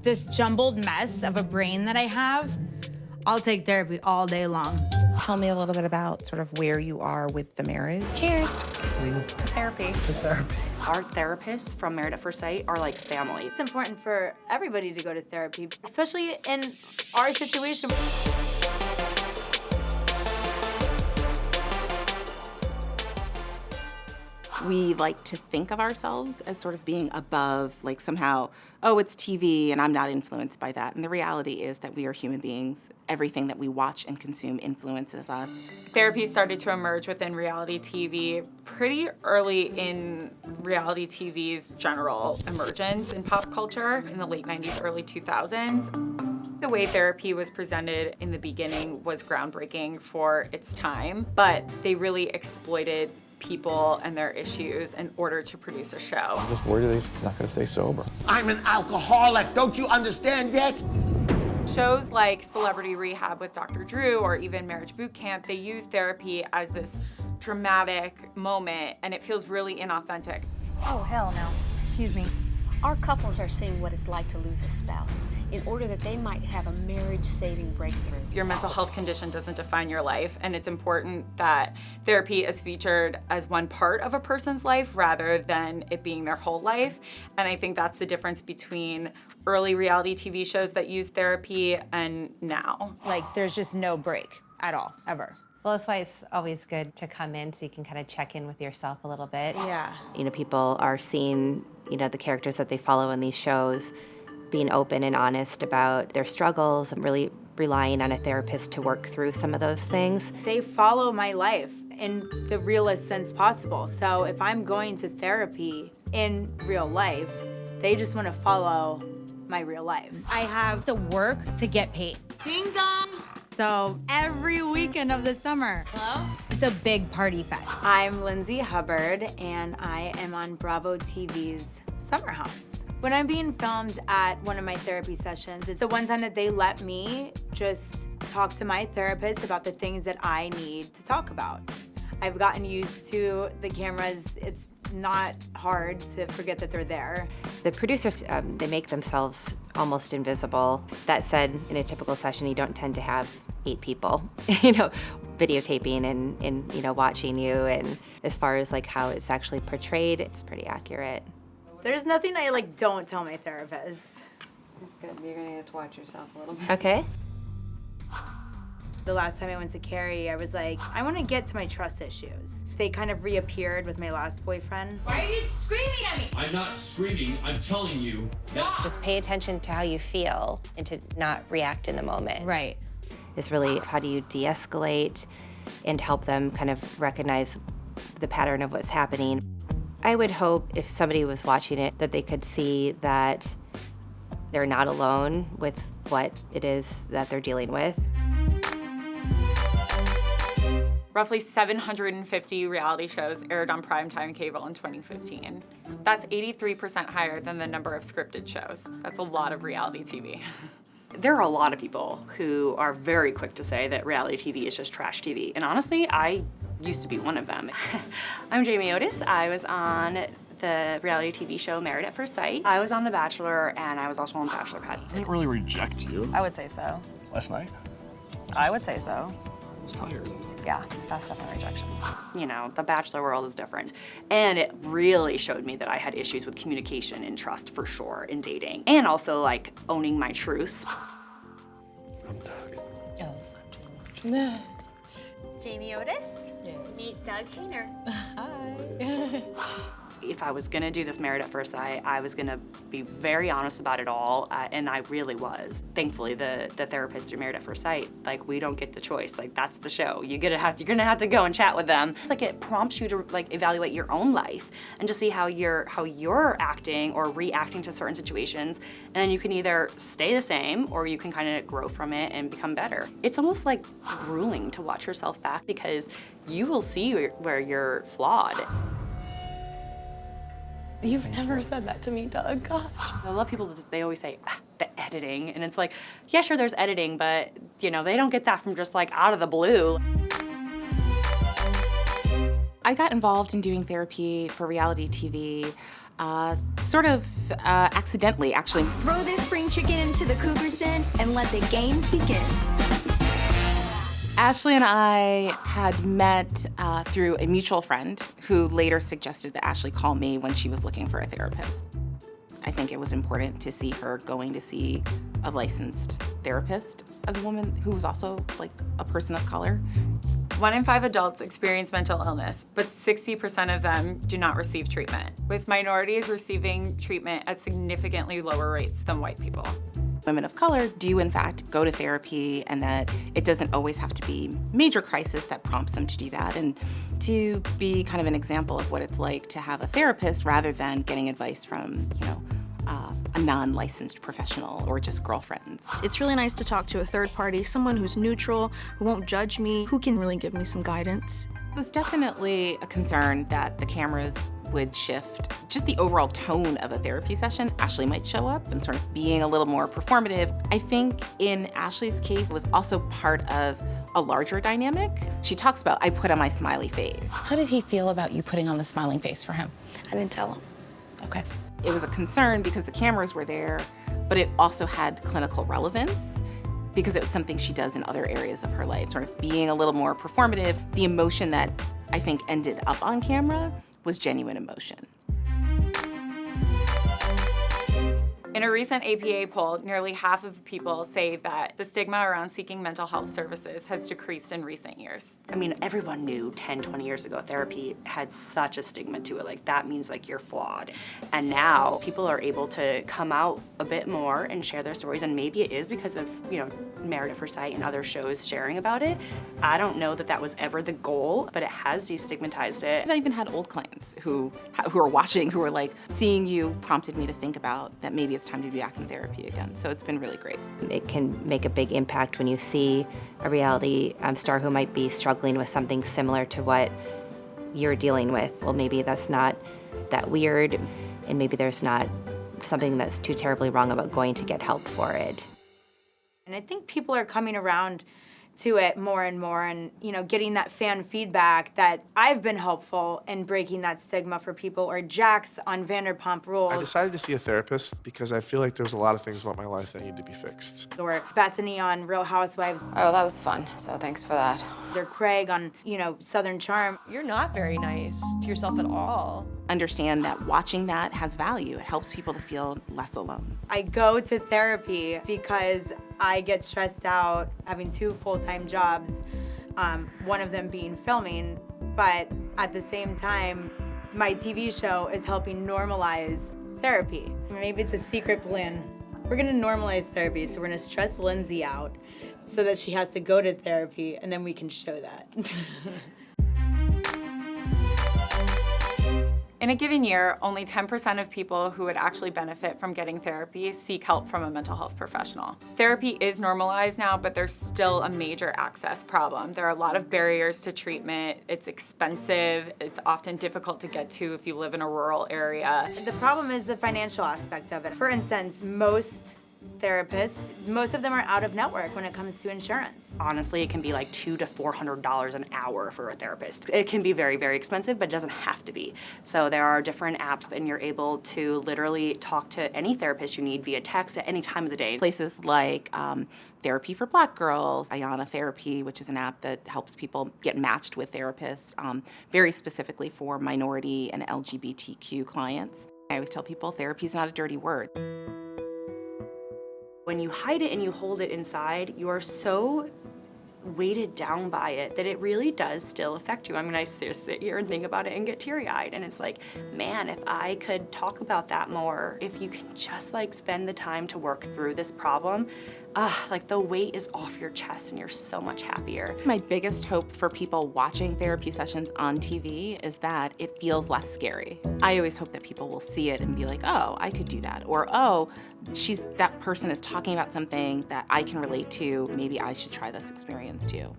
this jumbled mess of a brain that I have, I'll take therapy all day long. Tell me a little bit about sort of where you are with the marriage. Cheers. To therapy. To therapy. Our therapists from Married at First Sight are like family. It's important for everybody to go to therapy, especially in our situation. We like to think of ourselves as sort of being above, like somehow, oh, it's TV and I'm not influenced by that. And the reality is that we are human beings. Everything that we watch and consume influences us. Therapy started to emerge within reality TV pretty early in reality TV's general emergence in pop culture in the late 90s, early 2000s. The way therapy was presented in the beginning was groundbreaking for its time, but they really exploited people and their issues in order to produce a show. I'm just worried that he's not gonna stay sober. I'm an alcoholic, don't you understand yet? Shows like Celebrity Rehab with Dr. Drew or even Marriage Boot Camp, they use therapy as this dramatic moment, and it feels really inauthentic. Oh, hell no. Excuse me. Our couples are seeing what it's like to lose a spouse in order that they might have a marriage-saving breakthrough. Your mental health condition doesn't define your life, and it's important that therapy is featured as one part of a person's life rather than it being their whole life. And I think that's the difference between early reality TV shows that use therapy and now. Like, there's just no break at all, ever. Well, that's why it's always good to come in so you can kind of check in with yourself a little bit. Yeah. You know, people are seeing, you know, the characters that they follow in these shows being open and honest about their struggles and really relying on a therapist to work through some of those things. They follow my life in the realest sense possible. So if I'm going to therapy in real life, they just want to follow my real life. I have to work to get paid. Ding dong! So every weekend of the summer, it's a big party fest. I'm Lindsay Hubbard, and I am on Bravo TV's Summer House. When I'm being filmed at one of my therapy sessions, it's the one time that they let me just talk to my therapist about the things that I need to talk about. I've gotten used to the cameras. It's not hard to forget that they're there. The producers, they make themselves almost invisible. That said, in a typical session, you don't tend to have 8 people, you know, videotaping and you know, watching you. And as far as like how it's actually portrayed, it's pretty accurate. There's nothing I like don't tell my therapist. That's good. You're gonna have to watch yourself a little bit. Okay. The last time I went to Carrie, I was like, I want to get to my trust issues. They kind of reappeared with my last boyfriend. Why are you screaming at me? I'm not screaming, I'm telling you. Stop! Just pay attention to how you feel and to not react in the moment. Right. It's really how do you de-escalate and help them kind of recognize the pattern of what's happening. I would hope if somebody was watching it that they could see that they're not alone with what it is that they're dealing with. Roughly 750 reality shows aired on primetime cable in 2015. That's 83% higher than the number of scripted shows. That's a lot of reality TV. There are a lot of people who are very quick to say that reality TV is just trash TV. And honestly, I used to be one of them. I'm Jamie Otis. I was on the reality TV show Married at First Sight. I was on The Bachelor, and I was also on Bachelorette. I didn't really reject you. I would say so. Last night? I would say so. I was tired. Yeah, that's definitely rejection. You know, the Bachelor world is different. And it really showed me that I had issues with communication and trust for sure in dating. And also like owning my truths. I'm Doug. Oh, Jamie Otis? Yes. Meet Doug Hayner. hi. If I was gonna do this Married at First Sight, I was gonna be very honest about it all, and I really was. Thankfully, the therapist through Married at First Sight, like, we don't get the choice. Like, that's the show. You're gonna have to go and chat with them. It's like it prompts you to like evaluate your own life and to see how you're acting or reacting to certain situations, and then you can either stay the same or you can kind of grow from it and become better. It's almost like grueling to watch yourself back because you will see where you're flawed. You've never said that to me, Doug. Gosh. I love people that they always say, the editing. And it's like, yeah, sure, there's editing, but you know, they don't get that from just like out of the blue. I got involved in doing therapy for reality TV sort of accidentally, actually. Throw this spring chicken into the cougar's den and let the games begin. Ashley and I had met through a mutual friend who later suggested that Ashley call me when she was looking for a therapist. I think it was important to see her going to see a licensed therapist as a woman who was also like a person of color. 1 in 5 adults experience mental illness, but 60% of them do not receive treatment, with minorities receiving treatment at significantly lower rates than white people. Women of color do, in fact, go to therapy, and that it doesn't always have to be major crisis that prompts them to do that, and to be kind of an example of what it's like to have a therapist rather than getting advice from, a non-licensed professional or just girlfriends. It's really nice to talk to a third party, someone who's neutral, who won't judge me, who can really give me some guidance. It was definitely a concern that the cameras would shift just the overall tone of a therapy session. Ashley might show up and sort of being a little more performative. I think in Ashley's case, it was also part of a larger dynamic. She talks about, I put on my smiley face. How did he feel about you putting on the smiling face for him? I didn't tell him. Okay. It was a concern because the cameras were there, but it also had clinical relevance because it was something she does in other areas of her life, sort of being a little more performative. The emotion that I think ended up on camera was genuine emotion. In a recent APA poll, nearly half of people say that the stigma around seeking mental health services has decreased in recent years. I mean, everyone knew 10, 20 years ago therapy had such a stigma to it. Like, that means like you're flawed. And now people are able to come out a bit more and share their stories, and maybe it is because of, Married at First Sight and other shows sharing about it. I don't know that that was ever the goal, but it has destigmatized it. I even had old clients who are watching, who are like, seeing you prompted me to think about that maybe it's time to be back in therapy again. So it's been really great. It can make a big impact when you see a reality star who might be struggling with something similar to what you're dealing with. Well, maybe that's not that weird, and maybe there's not something that's too terribly wrong about going to get help for it. And I think people are coming around to it more and more, and getting that fan feedback that I've been helpful in breaking that stigma for people, or Jax on Vanderpump Rules. I decided to see a therapist because I feel like there's a lot of things about my life that need to be fixed. Or Bethany on Real Housewives. Oh, that was fun, so thanks for that. Or Craig on, Southern Charm. You're not very nice to yourself at all. Understand that watching that has value. It helps people to feel less alone. I go to therapy because I get stressed out having 2 full-time jobs, one of them being filming, but at the same time, my TV show is helping normalize therapy. Maybe it's a secret plan. We're gonna normalize therapy, so we're gonna stress Lindsay out so that she has to go to therapy, and then we can show that. In a given year, only 10% of people who would actually benefit from getting therapy seek help from a mental health professional. Therapy is normalized now, but there's still a major access problem. There are a lot of barriers to treatment. It's expensive. It's often difficult to get to if you live in a rural area. The problem is the financial aspect of it. For instance, most therapists, most of them are out of network when it comes to insurance. Honestly, it can be like $200 to $400 an hour for a therapist. It can be very, very expensive, but it doesn't have to be. So there are different apps, and you're able to literally talk to any therapist you need via text at any time of the day. Places like Therapy for Black Girls, Ayana Therapy, which is an app that helps people get matched with therapists, very specifically for minority and LGBTQ clients. I always tell people therapy is not a dirty word. When you hide it and you hold it inside, you are so weighted down by it that it really does still affect you. I mean, I sit here and think about it and get teary-eyed, and it's like, man, if I could talk about that more, if you can just spend the time to work through this problem, the weight is off your chest and you're so much happier. My biggest hope for people watching therapy sessions on TV is that it feels less scary. I always hope that people will see it and be like, oh, I could do that. Or, oh, that person is talking about something that I can relate to. Maybe I should try this experience too.